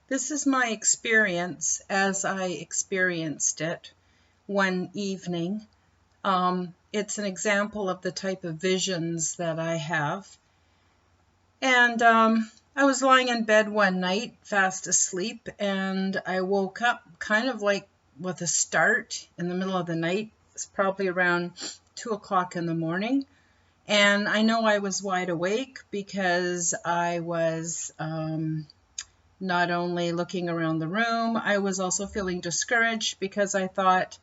This is my experience as I experienced it one evening. It's an example of the type of visions that I have. And I was lying in bed one night, fast asleep, and I woke up kind of like with a start in the middle of the night. It's probably around 2 o'clock in the morning. And I know I was wide awake because I was not only looking around the room, I was also feeling discouraged because I thought,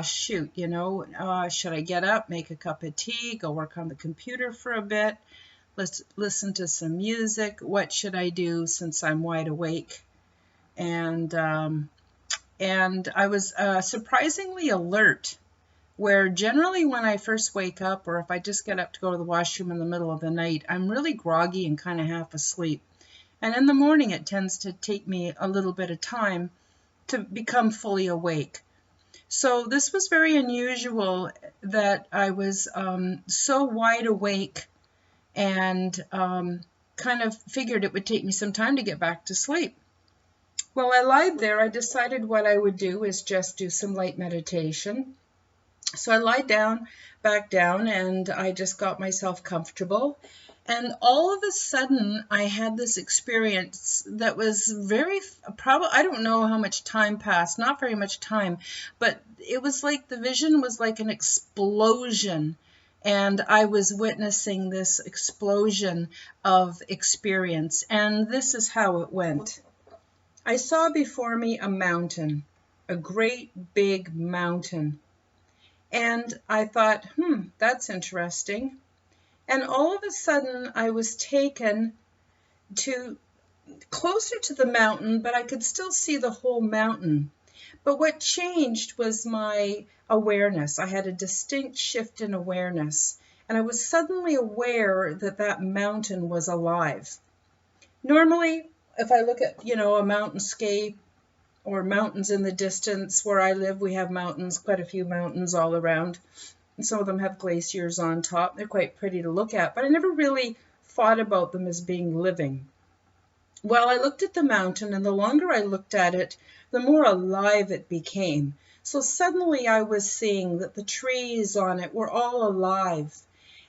shoot, should I get up, make a cup of tea, go work on the computer for a bit? Let's listen to some music. What should I do since I'm wide awake? And I was surprisingly alert, where generally when I first wake up, or if I just get up to go to the washroom in the middle of the night, I'm really groggy and kind of half asleep. And in the morning, it tends to take me a little bit of time to become fully awake. So this was very unusual that I was so wide awake and kind of figured it would take me some time to get back to sleep. While I lied there, I decided what I would do is just do some light meditation. So I lied back down, and I just got myself comfortable. And all of a sudden, I had this experience that was I don't know how much time passed, not very much time, but it was like the vision was like an explosion. And I was witnessing this explosion of experience. And this is how it went. I saw before me a mountain, a great big mountain. And I thought, that's interesting. And all of a sudden, I was taken closer to the mountain, but I could still see the whole mountain. But what changed was my awareness. I had a distinct shift in awareness, and I was suddenly aware that that mountain was alive. Normally, if I look at, a mountainscape or mountains in the distance where I live, we have mountains, quite a few mountains all around. And some of them have glaciers on top. They're quite pretty to look at, but I never really thought about them as being living. Well, I looked at the mountain, and the longer I looked at it, the more alive it became. So suddenly I was seeing that the trees on it were all alive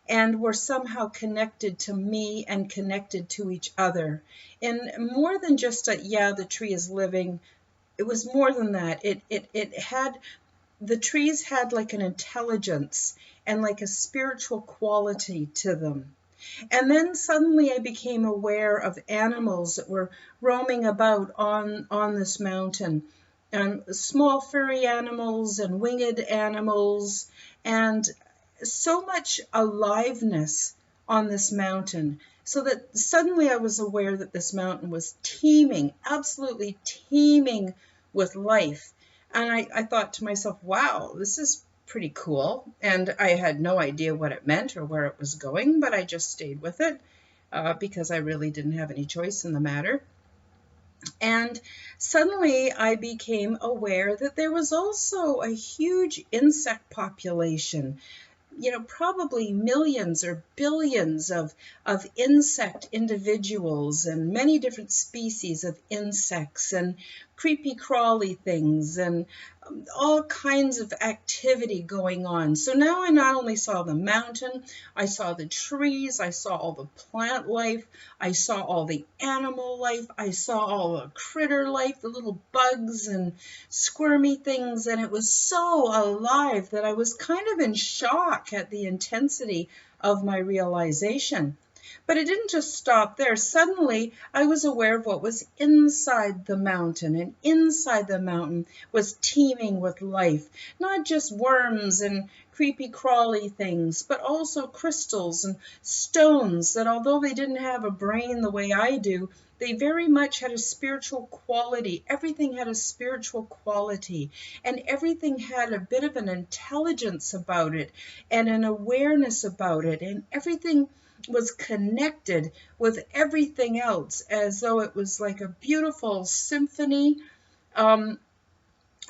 and were somehow connected to me and connected to each other. And more than just the tree is living, it was more than that. The trees had like an intelligence and like a spiritual quality to them. And then suddenly I became aware of animals that were roaming about on this mountain, and small furry animals and winged animals, and so much aliveness on this mountain. So that suddenly I was aware that this mountain was teeming, absolutely teeming with life. And I thought to myself, wow, this is pretty cool. And I had no idea what it meant or where it was going, but I just stayed with it because I really didn't have any choice in the matter. And suddenly I became aware that there was also a huge insect population, probably millions or billions of insect individuals and many different species of insects and creepy crawly things and all kinds of activity going on. So now I not only saw the mountain, I saw the trees, I saw all the plant life, I saw all the animal life, I saw all the critter life, the little bugs and squirmy things, and it was so alive that I was kind of in shock at the intensity of my realization. But it didn't just stop there. Suddenly, I was aware of what was inside the mountain, and inside the mountain was teeming with life, not just worms and creepy crawly things, but also crystals and stones that, although they didn't have a brain the way I do, they very much had a spiritual quality. Everything had a spiritual quality, and everything had a bit of an intelligence about it and an awareness about it, and everything was connected with everything else as though it was like a beautiful symphony.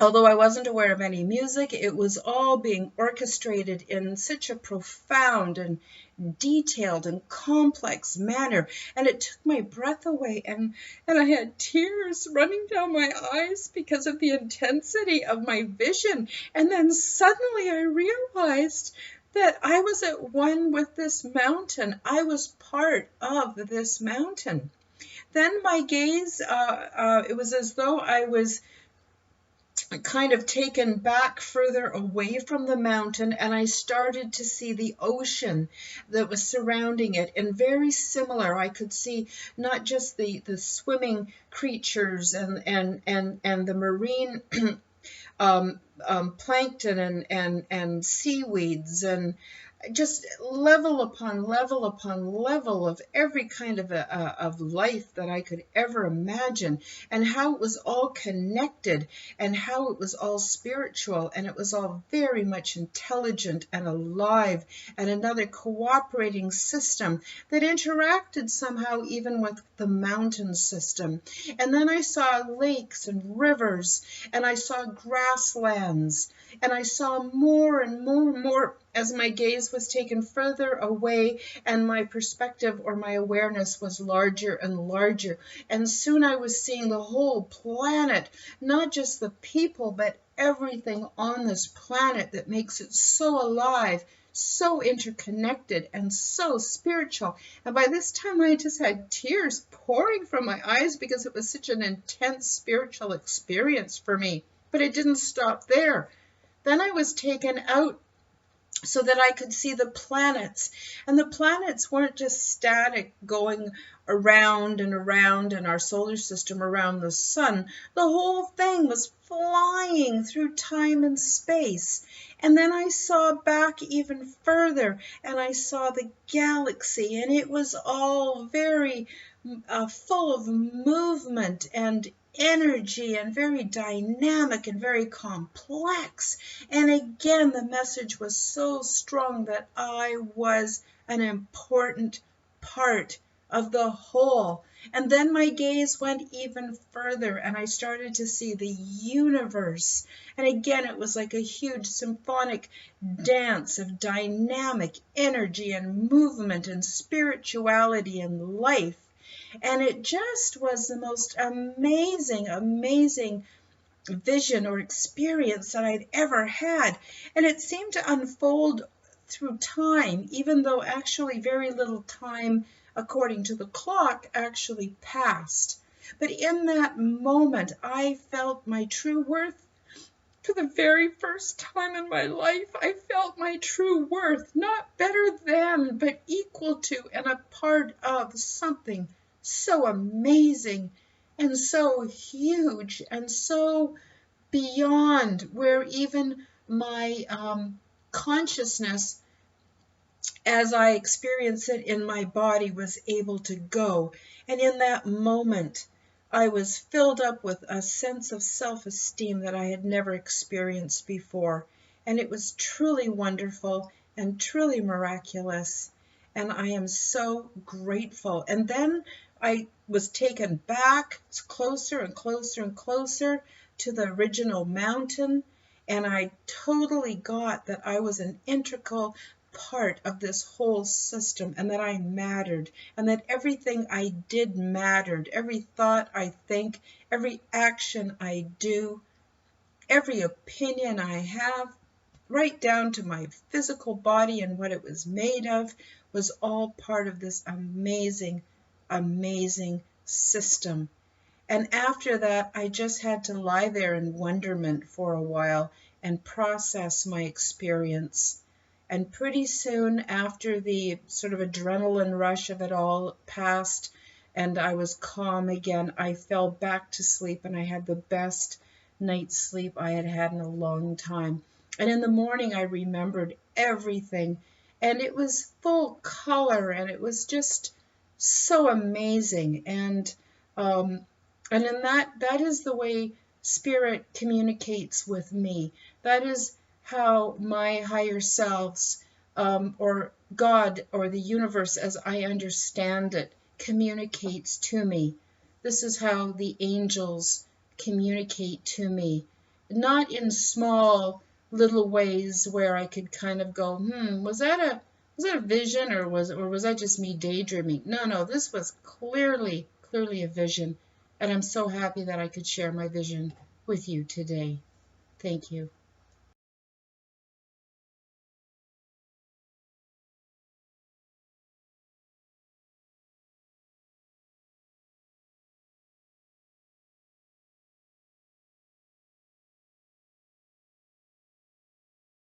Although I wasn't aware of any music, it was all being orchestrated in such a profound and detailed and complex manner, and it took my breath away, and I had tears running down my eyes because of the intensity of my vision. And then suddenly I realized that I was at one with this mountain. I was part of this mountain. Then my gaze, it was as though I was kind of taken back further away from the mountain, and I started to see the ocean that was surrounding it. And very similar, I could see not just the swimming creatures and the marine plankton and seaweeds, and just level upon level upon level of every kind of life that I could ever imagine, and how it was all connected, and how it was all spiritual, and it was all very much intelligent and alive, and another cooperating system that interacted somehow even with the mountain system. And then I saw lakes and rivers, and I saw grasslands, and I saw more and more and more as my gaze was taken further away, and my perspective or my awareness was larger and larger. And soon I was seeing the whole planet, not just the people, but everything on this planet that makes it so alive, so interconnected, and so spiritual. And by this time I just had tears pouring from my eyes because it was such an intense spiritual experience for me. But it didn't stop there. Then I was taken out so that I could see the planets. And the planets weren't just static, going around and around in our solar system around the sun. The whole thing was flying through time and space. And then I saw back even further, and I saw the galaxy, and it was all very full of movement and energy, and very dynamic and very complex. And again, the message was so strong that I was an important part of the whole. And then my gaze went even further, and I started to see the universe. And again, it was like a huge symphonic dance of dynamic energy and movement and spirituality and life. And it just was the most amazing, amazing vision or experience that I'd ever had. And it seemed to unfold through time, even though actually very little time, according to the clock, actually passed. But in that moment, I felt my true worth. For the very first time in my life, I felt my true worth, not better than, but equal to and a part of something so amazing and so huge and so beyond where even my consciousness, as I experience it in my body, was able to go. And in that moment, I was filled up with a sense of self-esteem that I had never experienced before. And it was truly wonderful and truly miraculous. And I am so grateful. And then I was taken back closer and closer and closer to the original mountain. And I totally got that I was an integral part of this whole system, and that I mattered, and that everything I did mattered. Every thought I think, every action I do, every opinion I have, right down to my physical body and what it was made of, was all part of this amazing, amazing system. And after that, I just had to lie there in wonderment for a while and process my experience. And pretty soon after the sort of adrenaline rush of it all passed and I was calm again, I fell back to sleep, and I had the best night's sleep I had had in a long time. And in the morning, I remembered everything, and it was full color, and it was just so amazing. And in that is the way Spirit communicates with me. That is how my higher selves, or God, or the universe as I understand it, communicates to me. This is how the angels communicate to me. not in small little ways where I could kind of go, was that a vision, or was I just me daydreaming? No, no, this was clearly a vision, and I'm so happy that I could share my vision with you today. Thank you.